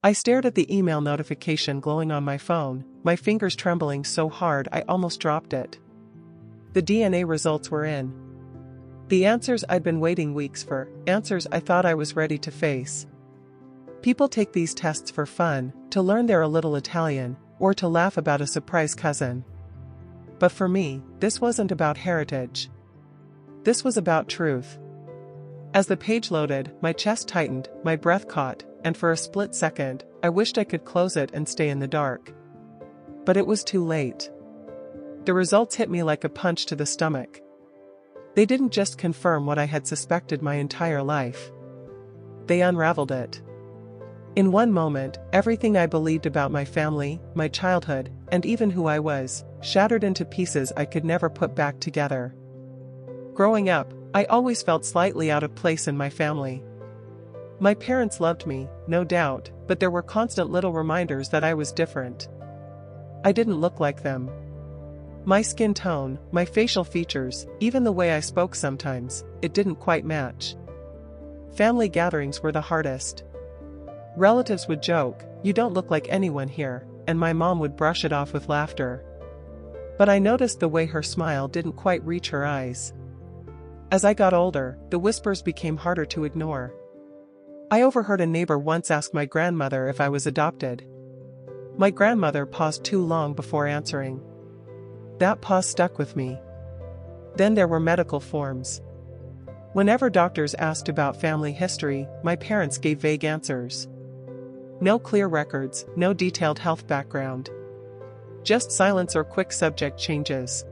I stared at the email notification glowing on my phone, my fingers trembling so hard I almost dropped it. The DNA results were in. The answers I'd been waiting weeks for, answers I thought I was ready to face. People take these tests for fun, to learn they're a little Italian, or to laugh about a surprise cousin. But for me, this wasn't about heritage. This was about truth. As the page loaded, my chest tightened, my breath caught, and for a split second, I wished I could close it and stay in the dark. But it was too late. The results hit me like a punch to the stomach. They didn't just confirm what I had suspected my entire life. They unraveled it. In one moment, everything I believed about my family, my childhood, and even who I was, shattered into pieces I could never put back together. Growing up, I always felt slightly out of place in my family. My parents loved me, no doubt, but there were constant little reminders that I was different. I didn't look like them. My skin tone, my facial features, even the way I spoke sometimes, it didn't quite match. Family gatherings were the hardest. Relatives would joke, "You don't look like anyone here," and my mom would brush it off with laughter. But I noticed the way her smile didn't quite reach her eyes. As I got older, the whispers became harder to ignore. I overheard a neighbor once ask my grandmother if I was adopted. My grandmother paused too long before answering. That pause stuck with me. Then there were medical forms. Whenever doctors asked about family history, my parents gave vague answers. No clear records, no detailed health background. Just silence or quick subject changes.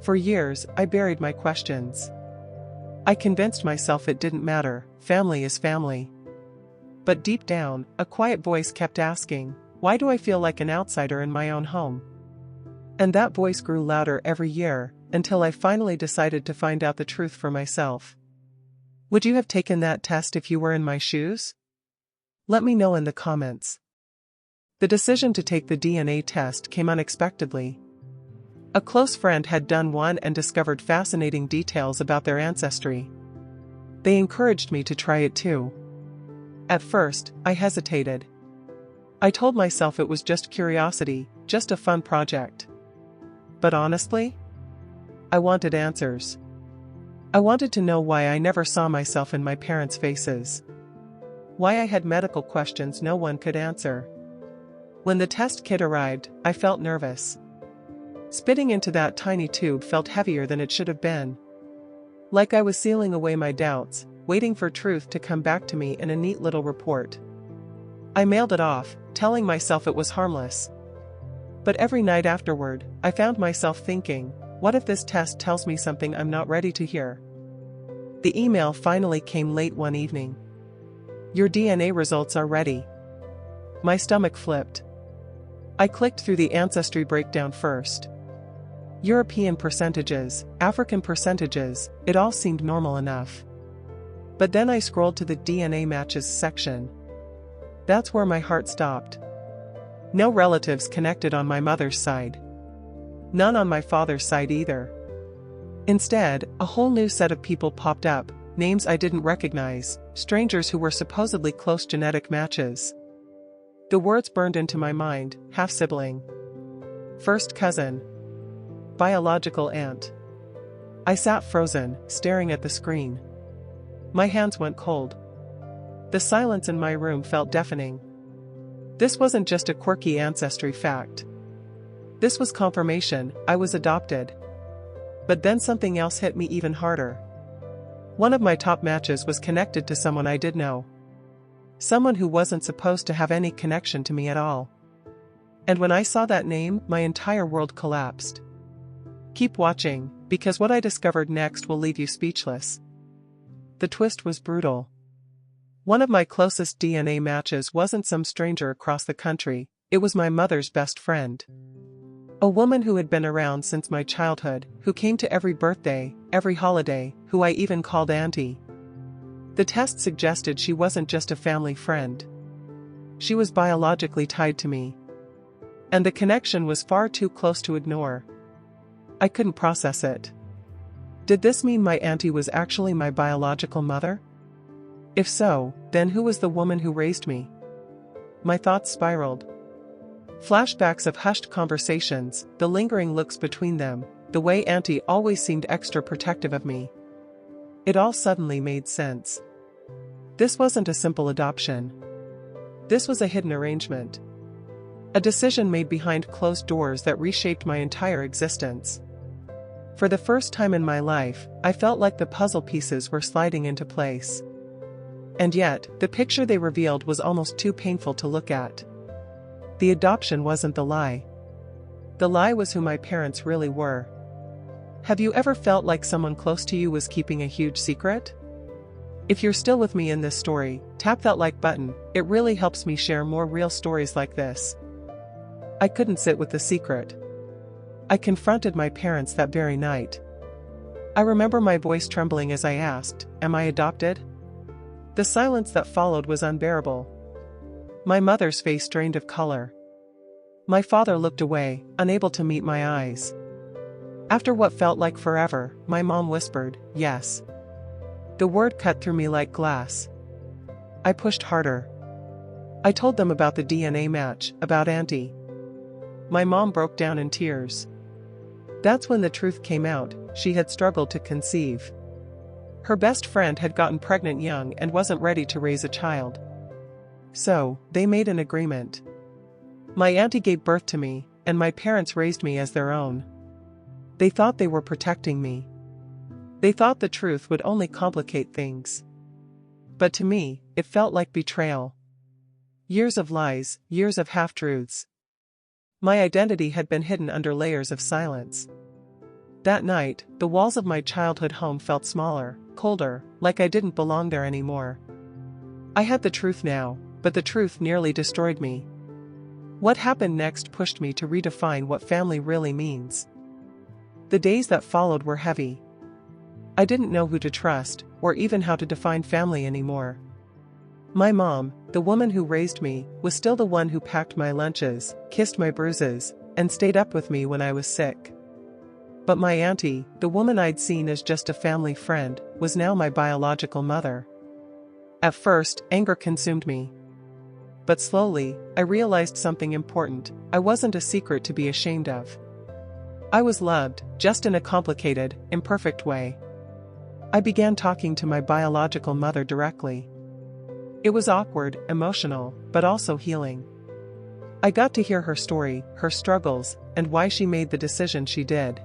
For years, I buried my questions. I convinced myself it didn't matter, family is family. But deep down, a quiet voice kept asking, why do I feel like an outsider in my own home? And that voice grew louder every year, until I finally decided to find out the truth for myself. Would you have taken that test if you were in my shoes? Let me know in the comments. The decision to take the DNA test came unexpectedly. A close friend had done one and discovered fascinating details about their ancestry. They encouraged me to try it too. At first, I hesitated. I told myself it was just curiosity, just a fun project. But honestly, I wanted answers. I wanted to know why I never saw myself in my parents' faces. Why I had medical questions no one could answer. When the test kit arrived, I felt nervous. Spitting into that tiny tube felt heavier than it should have been. Like I was sealing away my doubts, waiting for truth to come back to me in a neat little report. I mailed it off, telling myself it was harmless. But every night afterward, I found myself thinking, what if this test tells me something I'm not ready to hear? The email finally came late one evening. Your DNA results are ready. My stomach flipped. I clicked through the ancestry breakdown first. European percentages, African percentages, it all seemed normal enough. But then I scrolled to the DNA matches section. That's where my heart stopped. No relatives connected on my mother's side. None on my father's side either. Instead, a whole new set of people popped up, names I didn't recognize, strangers who were supposedly close genetic matches. The words burned into my mind, half-sibling. First cousin. Biological aunt. I sat frozen, staring at the screen. My hands went cold. The silence in my room felt deafening. This wasn't just a quirky ancestry fact. This was confirmation, I was adopted. But then something else hit me even harder. One of my top matches was connected to someone I did know. Someone who wasn't supposed to have any connection to me at all. And when I saw that name, my entire world collapsed. Keep watching, because what I discovered next will leave you speechless. The twist was brutal. One of my closest DNA matches wasn't some stranger across the country, it was my mother's best friend. A woman who had been around since my childhood, who came to every birthday, every holiday, who I even called auntie. The test suggested she wasn't just a family friend. She was biologically tied to me. And the connection was far too close to ignore. I couldn't process it. Did this mean my auntie was actually my biological mother? If so, then who was the woman who raised me? my thoughts spiraled. Flashbacks of hushed conversations, the lingering looks between them, the way Auntie always seemed extra protective of me. It all suddenly made sense. This wasn't a simple adoption. This was a hidden arrangement. A decision made behind closed doors that reshaped my entire existence. For the first time in my life, I felt like the puzzle pieces were sliding into place. And yet, the picture they revealed was almost too painful to look at. The adoption wasn't the lie. The lie was who my parents really were. Have you ever felt like someone close to you was keeping a huge secret? If you're still with me in this story, tap that like button. It really helps me share more real stories like this. I couldn't sit with the secret. I confronted my parents that very night. I remember my voice trembling as I asked, "Am I adopted?" The silence that followed was unbearable. My mother's face drained of color. My father looked away, unable to meet my eyes. After what felt like forever, my mom whispered, "Yes." The word cut through me like glass. I pushed harder. I told them about the DNA match, about Auntie. My mom broke down in tears. That's when the truth came out. She had struggled to conceive. Her best friend had gotten pregnant young and wasn't ready to raise a child. So, they made an agreement. My auntie gave birth to me, and my parents raised me as their own. They thought they were protecting me. They thought the truth would only complicate things. But to me, it felt like betrayal. Years of lies, years of half-truths. My identity had been hidden under layers of silence. That night, the walls of my childhood home felt smaller, colder, like I didn't belong there anymore. I had the truth now, but the truth nearly destroyed me. What happened next pushed me to redefine what family really means. The days that followed were heavy. I didn't know who to trust, or even how to define family anymore. My mom, the woman who raised me, was still the one who packed my lunches, kissed my bruises, and stayed up with me when I was sick. But my auntie, the woman I'd seen as just a family friend, was now my biological mother. At first, anger consumed me. But slowly, I realized something important. I wasn't a secret to be ashamed of. I was loved, just in a complicated, imperfect way. I began talking to my biological mother directly. It was awkward, emotional, but also healing. I got to hear her story, her struggles, and why she made the decision she did.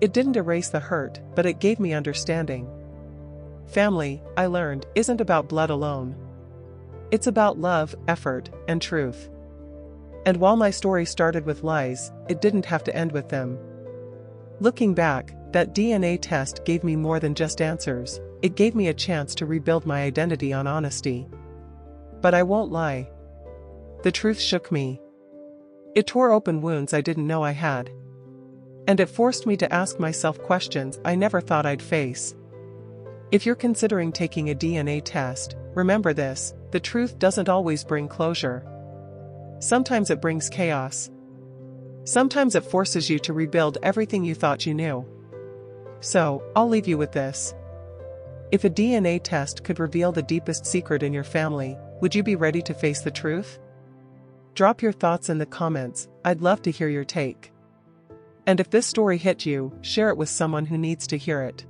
It didn't erase the hurt, but it gave me understanding. Family, I learned, isn't about blood alone. It's about love, effort, and truth. And while my story started with lies, it didn't have to end with them. Looking back, that DNA test gave me more than just answers. It gave me a chance to rebuild my identity on honesty. But I won't lie. The truth shook me. It tore open wounds I didn't know I had. And it forced me to ask myself questions I never thought I'd face. If you're considering taking a DNA test, remember this: the truth doesn't always bring closure. Sometimes it brings chaos. Sometimes it forces you to rebuild everything you thought you knew. So, I'll leave you with this. If a DNA test could reveal the deepest secret in your family, would you be ready to face the truth? Drop your thoughts in the comments. I'd love to hear your take. And if this story hit you, share it with someone who needs to hear it.